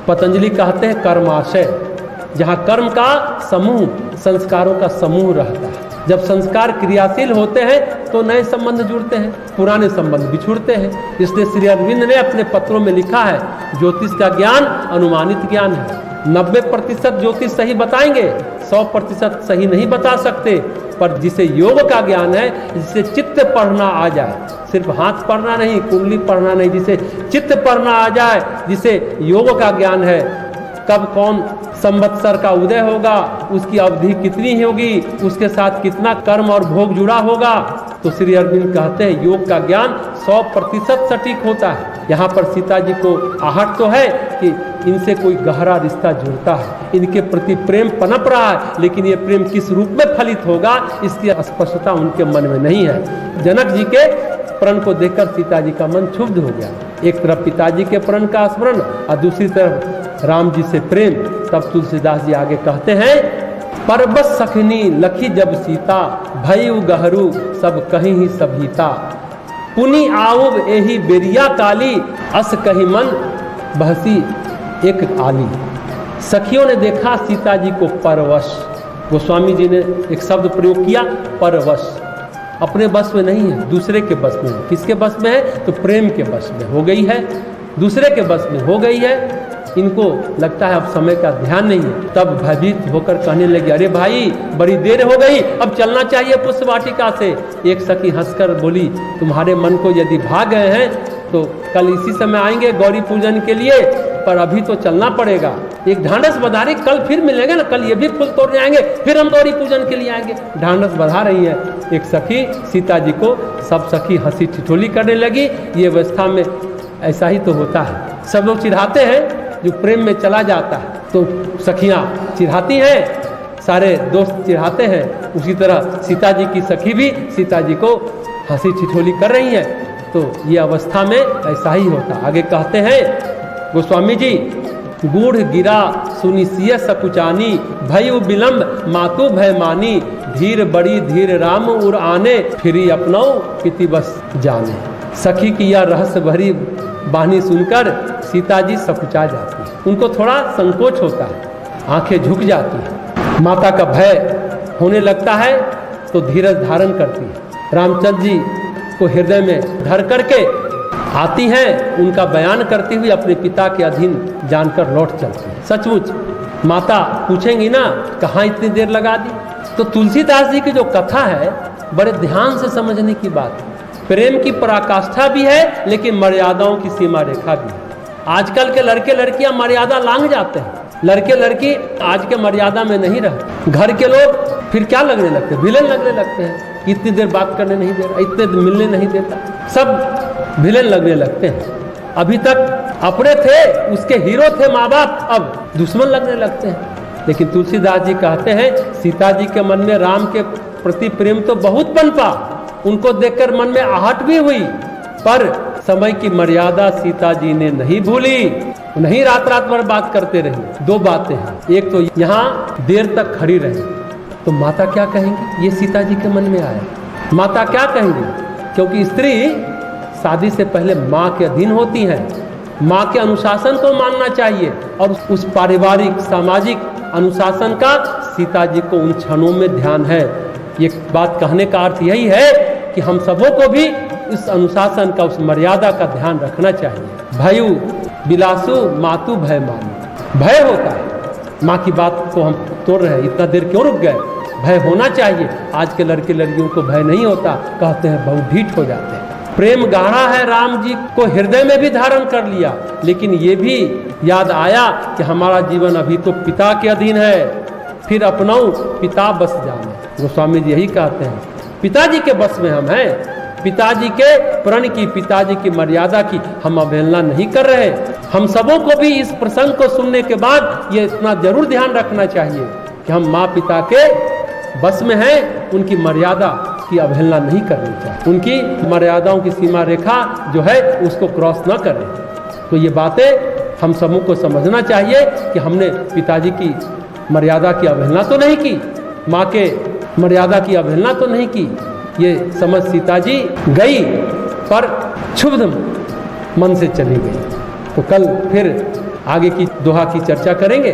पतंजलि कहते हैं कर्माशय, जहाँ कर्म का समूह, संस्कारों का समूह रहता है। जब संस्कार क्रियाशील होते हैं तो नए संबंध जुड़ते हैं, पुराने संबंध बिछुड़ते हैं। इसलिए श्री अरविंद ने अपने पत्रों में लिखा है, ज्योतिष का ज्ञान अनुमानित ज्ञान है। 90% ज्योतिष सही बताएंगे, 100% सही नहीं बता सकते। पर जिसे योग का ज्ञान है, जिसे चित्त पढ़ना आ जाए, सिर्फ हाथ पढ़ना नहीं, कुंडली पढ़ना नहीं, जिसे चित्त पढ़ना आ जाए, जिसे योग का ज्ञान है, कब कौन संवत्सर का उदय होगा, उसकी अवधि कितनी होगी, उसके साथ कितना कर्म और भोग जुड़ा होगा, तो श्री अरविंद कहते हैं योग का ज्ञान 100% सटीक होता है। यहाँ पर सीता जी को आहट तो है कि इनसे कोई गहरा रिश्ता जुड़ता है, इनके प्रति प्रेम पनप रहा है, लेकिन ये प्रेम किस रूप में फलित होगा इसकी स्पष्टता उनके मन में नहीं है। जनक जी के प्रण को देखकर सीता जी का मन क्षुब्ध हो गया। एक तरफ पिताजी के प्रण का स्मरण और दूसरी तरफ राम जी से प्रेम। तब तुलसीदास जी आगे कहते हैं, परबस सखनी लखी जब सीता, भयउ गहरू सब कहीं ही सभीता, पुनि आउब एही बेरिया काली, अस कही मन बहसी एक आली। सखियों ने देखा सीता जी को परवश, गोस्वामी जी ने एक शब्द प्रयोग किया, परवश। अपने बस में नहीं है, दूसरे के बस में है। किसके बस में है? तो प्रेम के बस में हो गई है, दूसरे के बस में हो गई है। इनको लगता है अब समय का ध्यान नहीं है। तब भयभीत होकर कहने लगे, अरे भाई बड़ी देर हो गई, अब चलना चाहिए पुष्प वाटिका से। एक सखी हंसकर बोली, तुम्हारे मन को यदि भाग गए हैं तो कल इसी समय आएंगे गौरी पूजन के लिए, पर अभी तो चलना पड़ेगा। एक ढांढस बधा रही, कल फिर मिलेंगे ना, कल ये भी फूल तोड़ने आएंगे, फिर हम गौरी पूजन के लिए आएंगे। ढांढस बधा रही है एक सखी सीता जी को। सब सखी हंसी ठिठोली करने लगी। ये अवस्था में ऐसा ही तो होता है, सब लोग चिढ़ाते हैं। जो प्रेम में चला जाता है तो सखियां चिढ़ाती हैं, सारे दोस्त चिढ़ाते हैं। उसी तरह सीता जी की सखी भी सीता जी को हंसी ठिठोली कर रही हैं। तो ये अवस्था में ऐसा ही होता। आगे कहते हैं गोस्वामी जी, गूढ़ गिरा सुनिसिय सकुचानी, भयउ विलंब मातु भय मानी, धीर बड़ी धीर राम उर आने, फिरी अपनौ पिति बस जाने। सखी की यह रहस्य भरी वाणी सुनकर सीता जी सकुचा जाती है, उनको थोड़ा संकोच होता है, आंखें झुक जाती है, माता का भय होने लगता है तो धीरज धारण करती है। रामचंद्र जी को हृदय में धर करके आती हैं, उनका बयान करती हुई अपने पिता के अधीन जानकर लौट चलती है। सचमुच माता पूछेंगी ना, कहाँ इतनी देर लगा दी? तो तुलसीदास जी की जो कथा है बड़े ध्यान से समझने की बात है। प्रेम की पराकाष्ठा भी है, लेकिन मर्यादाओं की सीमा रेखा भी है। आजकल के लड़के लड़कियां मर्यादा लांघ जाते हैं, लड़के लड़की आज के मर्यादा में नहीं रहते। घर के लोग फिर क्या लगने लगते हैं? विलेन लगने लगते हैं। इतनी देर बात करने नहीं दे रहा, इतने देर मिलने नहीं देता, सब विलेन लगने लगते हैं। अभी तक अपने थे, उसके हीरो थे माँ बाप, अब दुश्मन लगने लगते हैं। लेकिन तुलसीदास जी कहते हैं सीता जी के मन में राम के प्रति प्रेम तो बहुत पनपा, उनको देखकर मन में आहट भी हुई, पर समय की मर्यादा सीता जी ने नहीं भूली, नहीं रात रात भर बात करते रही। दो बातें हैं, एक तो यहाँ देर तक खड़ी रही तो माता क्या कहेंगी, ये सीता जी के मन में आया। माता क्या कहेंगी? क्योंकि स्त्री शादी से पहले माँ के अधीन होती है, माँ के अनुशासन को मानना चाहिए, और उस पारिवारिक सामाजिक अनुशासन का सीता जी को उन क्षणों में ध्यान है। ये बात कहने का अर्थ यही है कि हम सबों को भी उस अनुशासन का, उस मर्यादा का ध्यान रखना चाहिए। भयउ बिलासु मातु भय मानी, भय होता है, माँ की बात को हम तोड़ रहे हैं, इतना देर क्यों रुक गए? भय होना चाहिए। आज के लड़के लड़कियों को भय नहीं होता, कहते हैं बहुत ढीठ हो जाते हैं। प्रेम गाढ़ा है, राम जी को हृदय में भी धारण कर लिया, लेकिन ये भी याद आया कि हमारा जीवन अभी तो पिता के अधीन है, फिर अपनाऊं पिता बस जाने। गोस्वामी जी यही कहते हैं, पिताजी के बस में हम हैं, पिताजी के प्रण की, पिताजी की मर्यादा की हम अवहेलना नहीं कर रहे। हम सबों को भी इस प्रसंग को सुनने के बाद ये इतना जरूर ध्यान रखना चाहिए कि हम माँ पिता के बस में हैं, उनकी मर्यादा की अवहेलना नहीं करनी चाहिए, उनकी मर्यादाओं की सीमा रेखा जो है उसको क्रॉस ना करें। तो ये बातें हम सबों को समझना चाहिए कि हमने पिताजी की मर्यादा की अवहेलना तो नहीं की, माँ के मर्यादा की अवहेलना तो नहीं की। ये समझ सीता जी गई पर क्षुब्ध मन से चली गई। तो कल फिर आगे की दोहा की चर्चा करेंगे।